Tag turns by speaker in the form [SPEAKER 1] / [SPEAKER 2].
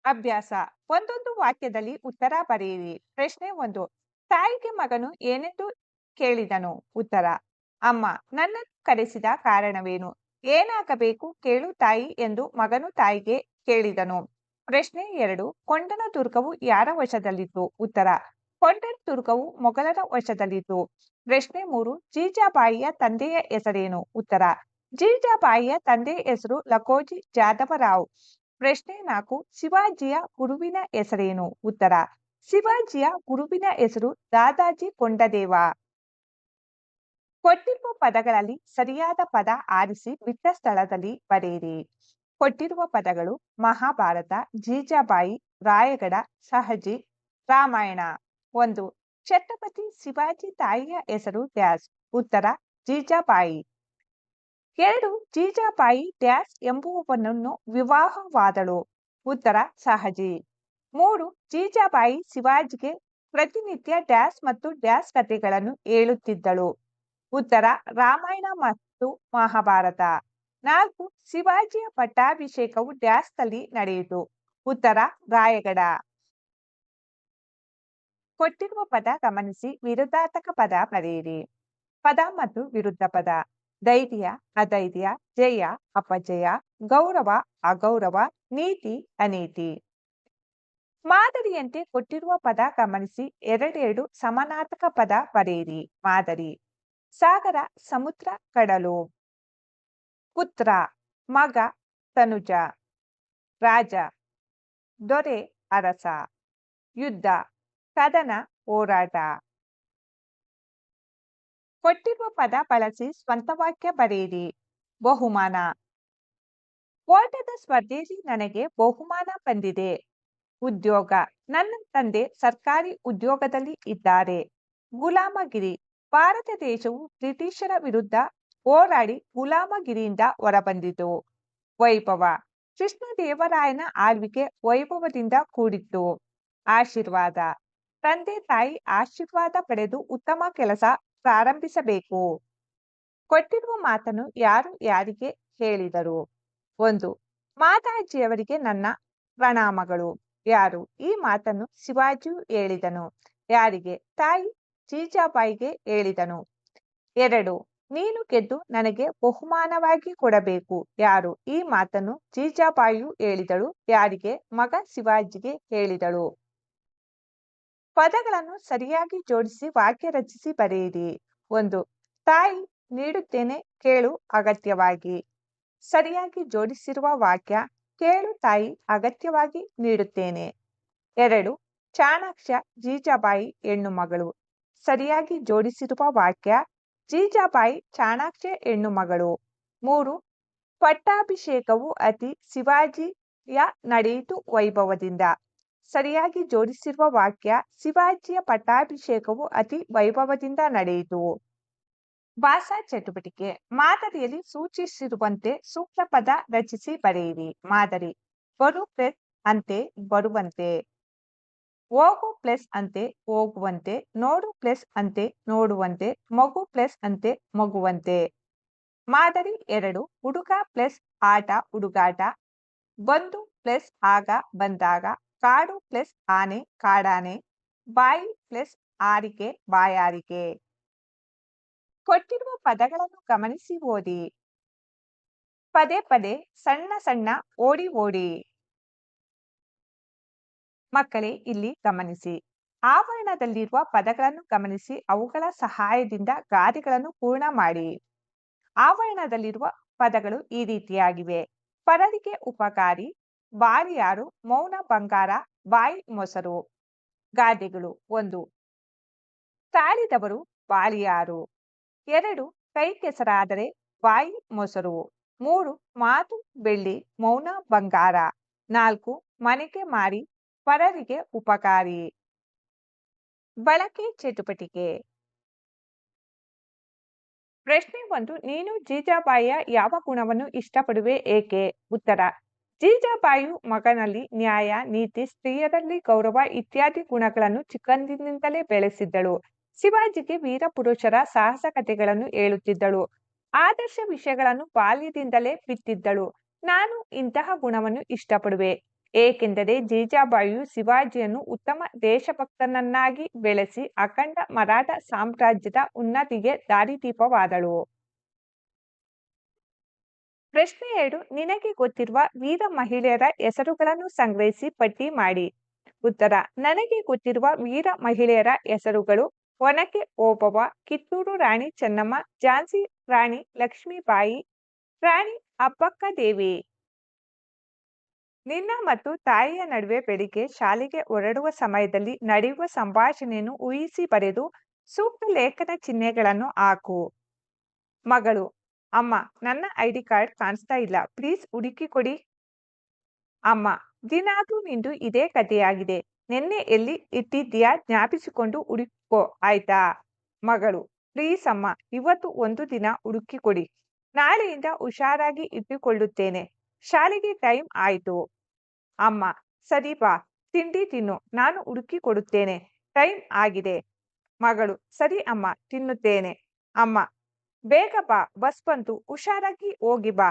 [SPEAKER 1] ಅಭ್ಯಾಸ. ಒಂದೊಂದು ವಾಕ್ಯದಲ್ಲಿ ಉತ್ತರ ಬರೆಯಿರಿ. ಪ್ರಶ್ನೆ 1. ತಾಯಿಗೆ ಮಗನು ಏನೆಂದು ಕೇಳಿದನು? ಉತ್ತರ: ಅಮ್ಮ, ನನ್ನನ್ನು ಕರೆಸಿದ ಕಾರಣವೇನು? ಏನಾಗಬೇಕು ಕೇಳು ತಾಯಿ ಎಂದು ಮಗನು ತಾಯಿಗೆ ಕೇಳಿದನು. ಪ್ರಶ್ನೆ 2. ಕೊಂಡನ ದುರ್ಗವು ಯಾರ ವಶದಲ್ಲಿತ್ತು? ಉತ್ತರ: ಕೊಂಡನ ದುರ್ಗವು ಮೊಘಲರ ವಶದಲ್ಲಿತ್ತು. ಪ್ರಶ್ನೆ 3. ಜೀಜಾಬಾಯಿಯ ತಂದೆಯ ಹೆಸರೇನು? ಉತ್ತರ: ಜೀಜಾಬಾಯಿಯ ತಂದೆಯ ಹೆಸರು ಲಖೋಜಿ ಜಾದವರಾವ್. ಪ್ರಶ್ನೆ 4. ಶಿವಾಜಿಯ ಗುರುವಿನ ಹೆಸರೇನು? ಉತ್ತರ: ಶಿವಾಜಿಯ ಗುರುವಿನ ಹೆಸರು ದಾದಾಜಿ ಕೊಂಡದೇವ. ಕೊಟ್ಟಿರುವ ಪದಗಳಲ್ಲಿ ಸರಿಯಾದ ಪದ ಆರಿಸಿ ಬಿಟ್ಟ ಸ್ಥಳದಲ್ಲಿ ಬರೆಯಿರಿ. ಕೊಟ್ಟಿರುವ ಪದಗಳು: ಮಹಾಭಾರತ, ಜೀಜಾಬಾಯಿ, ರಾಯಗಢ, ಶಹಜಿ, ರಾಮಾಯಣ. 1. ಛತ್ರಪತಿ ಶಿವಾಜಿ ತಾಯಿಯ ಹೆಸರು ಡ್ಯಾಶ್. ಉತ್ತರ: ಜೀಜಾಬಾಯಿ. 2. ಜೀಜಾಬಾಯಿ ಡ್ಯಾಶ್ ಎಂಬುವವನನ್ನು ವಿವಾಹವಾದಳು. ಉತ್ತರ: ಶಹಜಿ. 3. ಜೀಜಾಬಾಯಿ ಶಿವಾಜಿಗೆ ಪ್ರತಿನಿತ್ಯ ಡ್ಯಾಶ್ ಮತ್ತು ಡ್ಯಾಶ್ ಕಥೆಗಳನ್ನು ಹೇಳುತ್ತಿದ್ದಳು. ಉತ್ತರ: ರಾಮಾಯಣ ಮತ್ತು ಮಹಾಭಾರತ. 4. ಶಿವಾಜಿಯ ಪಟ್ಟಾಭಿಷೇಕವು ಡ್ಯಾಶ್ನಲ್ಲಿ ನಡೆಯಿತು. ಉತ್ತರ: ರಾಯಗಢ. ಕೊಟ್ಟಿರುವ ಪದ ಗಮನಿಸಿ ವಿರುದ್ಧಾರ್ಥಕ ಪದ ಬರೆಯಿರಿ. ಪದ ಮತ್ತು ವಿರುದ್ಧ ಪದ: ಧೈರ್ಯ, ಅಧೈರ್ಯ, ಜಯ, ಅಪಜಯ, ಗೌರವ, ಅಗೌರವ, ನೀತಿ, ಅನೀತಿ. ಮಾದರಿಯಂತೆ ಕೊಟ್ಟಿರುವ ಪದ ಗಮನಿಸಿ ಎರಡೆರಡು ಸಮಾನಾರ್ಥಕ ಪದ ಬರೆಯಿರಿ. ಮಾದರಿ: ಸಾಗರ, ಸಮುದ್ರ, ಕಡಲು. ಪುತ್ರ: ಮಗ, ತನುಜ. ರಾಜ: ದೊರೆ, ಅರಸ. ಯುದ್ಧ: ಕದನ, ಹೋರಾಟ. ಕೊಟ್ಟಿರುವ ಪದ ಬಳಸಿ ಸ್ವಂತ ವಾಕ್ಯ ಬರೆಯಿರಿ. ಬಹುಮಾನ: ಓಟದ ಸ್ಪರ್ಧೆಯಲ್ಲಿ ನನಗೆ ಬಹುಮಾನ ಬಂದಿದೆ. ಉದ್ಯೋಗ: ನನ್ನ ತಂದೆ ಸರ್ಕಾರಿ ಉದ್ಯೋಗದಲ್ಲಿ ಇದ್ದಾರೆ. ಗುಲಾಮಗಿರಿ: ಭಾರತ ದೇಶವು ಬ್ರಿಟಿಷರ ವಿರುದ್ಧ ಹೋರಾಡಿ ಗುಲಾಮಗಿರಿಯಿಂದ ಹೊರಬಂದಿತು. ವೈಭವ: ಕೃಷ್ಣದೇವರಾಯನ ಆಳ್ವಿಕೆ ವೈಭವದಿಂದ ಕೂಡಿತ್ತು. ಆಶೀರ್ವಾದ: ತಂದೆ ತಾಯಿ ಆಶೀರ್ವಾದ ಪಡೆದು ಉತ್ತಮ ಕೆಲಸ ಪ್ರಾರಂಭಿಸಬೇಕು. ಕೊಟ್ಟಿರುವ ಮಾತನ್ನು ಯಾರು ಯಾರಿಗೆ ಹೇಳಿದರು? 1. ಮಾತಾಜಿಯವರಿಗೆ ನನ್ನ ಪ್ರಣಾಮಗಳು. ಯಾರು? ಈ ಮಾತನ್ನು ಶಿವಾಜಿಯು ಹೇಳಿದನು. ಯಾರಿಗೆ? ತಾಯಿ ಜೀಜಾಬಾಯಿಗೆ ಹೇಳಿದನು. 2. ನೀನು ಗೆದ್ದು ನನಗೆ ಬಹುಮಾನವಾಗಿ ಕೊಡಬೇಕು. ಯಾರು? ಈ ಮಾತನ್ನು ಜೀಜಾಬಾಯಿಯು ಹೇಳಿದಳು. ಯಾರಿಗೆ? ಮಗ ಶಿವಾಜಿಗೆ ಹೇಳಿದಳು. ಪದಗಳನ್ನು ಸರಿಯಾಗಿ ಜೋಡಿಸಿ ವಾಕ್ಯ ರಚಿಸಿ ಬರೆಯಿರಿ. 1. ತಾಯಿ: ನೀಡುತ್ತೇನೆ, ಕೇಳು ಅಗತ್ಯವಾಗಿ. ಸರಿಯಾಗಿ ಜೋಡಿಸಿರುವ ವಾಕ್ಯ: ಕೇಳು ತಾಯಿ, ಅಗತ್ಯವಾಗಿ ನೀಡುತ್ತೇನೆ. 2. ಚಾಣಾಕ್ಷ ಜೀಜಾಬಾಯಿ ಹೆಣ್ಣು ಮಗಳು. ಸರಿಯಾಗಿ ಜೋಡಿಸಿರುವ ವಾಕ್ಯ: ಜೀಜಾಬಾಯಿ ಚಾಣಾಕ್ಷ ಹೆಣ್ಣು ಮಗಳು. 3. ಪಟ್ಟಾಭಿಷೇಕವು ಅತಿ ಶಿವಾಜಿಯ ನಡೆಯಿತು ವೈಭವದಿಂದ. ಸರಿಯಾಗಿ ಜೋಡಿಸಿರುವ ವಾಕ್ಯ: ಶಿವಾಜಿಯ ಪಟ್ಟಾಭಿಷೇಕವು ಅತಿ ವೈಭವದಿಂದ ನಡೆಯಿತು. ಭಾಷಾ ಚಟುವಟಿಕೆ: ಮಾದರಿಯಲ್ಲಿ ಸೂಚಿಸಿರುವಂತೆ ಸೂಕ್ತ ಪದ ರಚಿಸಿ ಬರೆಯಿರಿ. ಮಾದರಿ: ಬರು ಪ್ಲಸ್ ಅಂತೆ ಬರುವಂತೆ. ಹೋಗು ಪ್ಲಸ್ ಅಂತೆ ಹೋಗುವಂತೆ. ನೋಡು ಪ್ಲಸ್ ಅಂತೆ ನೋಡುವಂತೆ. ಮಗು ಪ್ಲಸ್ ಅಂತೆ ಮಗುವಂತೆ. ಮಾದರಿ 2. ಹುಡುಗ ಪ್ಲಸ್ ಆಟ ಹುಡುಗಾಟ. ಬಂದು ಪ್ಲಸ್ ಆಗ ಬಂದಾಗ. ಕಾಡು ಪ್ಲಸ್ ಆನೆ ಕಾಡಾನೆ. ಬಾಯಿ ಪ್ಲಸ್ ಆರಿಕೆ ಬಾಯಾರಿಕೆ. ಕೊಟ್ಟಿರುವ ಪದಗಳನ್ನು ಗಮನಿಸಿ ಓದಿ. ಪದೇ ಪದೇ, ಸಣ್ಣ ಸಣ್ಣ, ಓಡಿ ಓಡಿ. ಮಕ್ಕಳೇ, ಇಲ್ಲಿ ಗಮನಿಸಿ. ಆವರಣದಲ್ಲಿರುವ ಪದಗಳನ್ನು ಗಮನಿಸಿ ಅವುಗಳ ಸಹಾಯದಿಂದ ಗಾದೆಗಳನ್ನು ಪೂರ್ಣ ಮಾಡಿ. ಆವರಣದಲ್ಲಿರುವ ಪದಗಳು ಈ ರೀತಿಯಾಗಿವೆ. ಪರರಿಗೆ ಉಪಕಾರಿ, ಬಾಳಿಯಾರು, ಮೌನ ಬಂಗಾರ, ಬಾಯಿ ಮೊಸರು. ಗಾದೆಗಳು: 1. ತಾಳಿದವರು ಬಾಳಿಯಾರು. 2. ಕೈ ಕೆಸರಾದರೆ ಬಾಯಿ ಮೊಸರು. 3. ಮಾತು ಬೆಳ್ಳಿ, ಮೌನ ಬಂಗಾರ. 4. ಮನೆಗೆ ಮಾರಿ, ಪರರಿಗೆ ಉಪಕಾರಿ. ಬಳಕೆ ಚಟುವಟಿಕೆ. ಪ್ರಶ್ನೆ 1. ನೀನು ಜೀಜಾಬಾಯಿಯ ಯಾವ ಗುಣವನ್ನು ಇಷ್ಟಪಡುವೆ, ಏಕೆ? ಉತ್ತರ: ಜೀಜಾಬಾಯಿಯು ಮಗನಲ್ಲಿ ನ್ಯಾಯ, ನೀತಿ, ಸ್ತ್ರೀಯರಲ್ಲಿ ಗೌರವ ಇತ್ಯಾದಿ ಗುಣಗಳನ್ನು ಚಿಕ್ಕಂದಿನಿಂದಲೇ ಬೆಳೆಸಿದ್ದಳು. ಶಿವಾಜಿಗೆ ವೀರ ಪುರುಷರ ಸಾಹಸ ಕಥೆಗಳನ್ನು ಹೇಳುತ್ತಿದ್ದಳು. ಆದರ್ಶ ವಿಷಯಗಳನ್ನು ಬಾಲ್ಯದಿಂದಲೇ ಬಿತ್ತಿದ್ದಳು. ನಾನು ಇಂತಹ ಗುಣವನ್ನು ಇಷ್ಟಪಡುವೆ. ಏಕೆಂದರೆ ಜೀಜಾಬಾಯಿಯು ಶಿವಾಜಿಯನ್ನು ಉತ್ತಮ ದೇಶಭಕ್ತನನ್ನಾಗಿ ಬೆಳೆಸಿ ಅಖಂಡ ಮರಾಠ ಸಾಮ್ರಾಜ್ಯದ ಉನ್ನತಿಗೆ ದಾರಿದೀಪವಾದಳು. ಪ್ರಶ್ನೆ 2. ನಿನಗೆ ಗೊತ್ತಿರುವ ವೀರ ಮಹಿಳೆಯರ ಹೆಸರುಗಳನ್ನು ಸಂಗ್ರಹಿಸಿ ಪಟ್ಟಿ ಮಾಡಿ. ಉತ್ತರ. ನನಗೆ ಗೊತ್ತಿರುವ ವೀರ ಮಹಿಳೆಯರ ಹೆಸರುಗಳು: ಒನಕೆ ಓಬವ್ವ, ಕಿತ್ತೂರು ರಾಣಿ ಚೆನ್ನಮ್ಮ, ಝಾನ್ಸಿ ರಾಣಿ ಲಕ್ಷ್ಮೀಬಾಯಿ, ರಾಣಿ ಅಬ್ಬಕ್ಕದೇವಿ. ನಿನ್ನ ಮತ್ತು ತಾಯಿಯ ನಡುವೆ ಬೆಳಿಗ್ಗೆ ಶಾಲೆಗೆ ಹೊರಡುವ ಸಮಯದಲ್ಲಿ ನಡೆಯುವ ಸಂಭಾಷಣೆಯನ್ನು ಊಹಿಸಿ ಬರೆದು ಸೂಕ್ತ ಲೇಖನ ಚಿಹ್ನೆಗಳನ್ನು ಹಾಕು. ಮಗಳು: ಅಮ್ಮ, ನನ್ನ ಐಡಿ ಕಾರ್ಡ್ ಕಾಣಿಸ್ತಾ ಇಲ್ಲ, ಪ್ಲೀಸ್ ಹುಡುಕಿ ಕೊಡಿ. ಅಮ್ಮ: ದಿನಾಗ್ಲೂ ನಿಂದು ಇದೇ ಕಥೆಯಾಗಿದೆ. ನಿನ್ನೆ ಎಲ್ಲಿ ಇಟ್ಟಿದ್ದೀಯಾ ಜ್ಞಾಪಿಸಿಕೊಂಡು ಹುಡುಕೋ ಆಯ್ತಾ. ಮಗಳು: ಪ್ಲೀಸ್ ಅಮ್ಮ, ಇವತ್ತು ಒಂದು ದಿನ ಹುಡುಕಿ ಕೊಡಿ. ನಾಳೆಯಿಂದ ಹುಷಾರಾಗಿ ಇಟ್ಟುಕೊಳ್ಳುತ್ತೇನೆ. ಶಾಲೆಗೆ ಟೈಮ್ ಆಯ್ತು. ಅಮ್ಮ: ಸರಿ ಬಾ, ತಿಂಡಿ ತಿನ್ನು, ನಾನು ಹುಡುಕಿ ಕೊಡುತ್ತೇನೆ. ಟೈಮ್ ಆಗಿದೆ. ಮಗಳು: ಸರಿ ಅಮ್ಮ, ತಿನ್ನುತ್ತೇನೆ. ಅಮ್ಮ: ಬೇಗ ಬಾ, ಬಸ್ ಬಂತು, ಹುಷಾರಾಗಿ ಹೋಗಿ ಬಾ.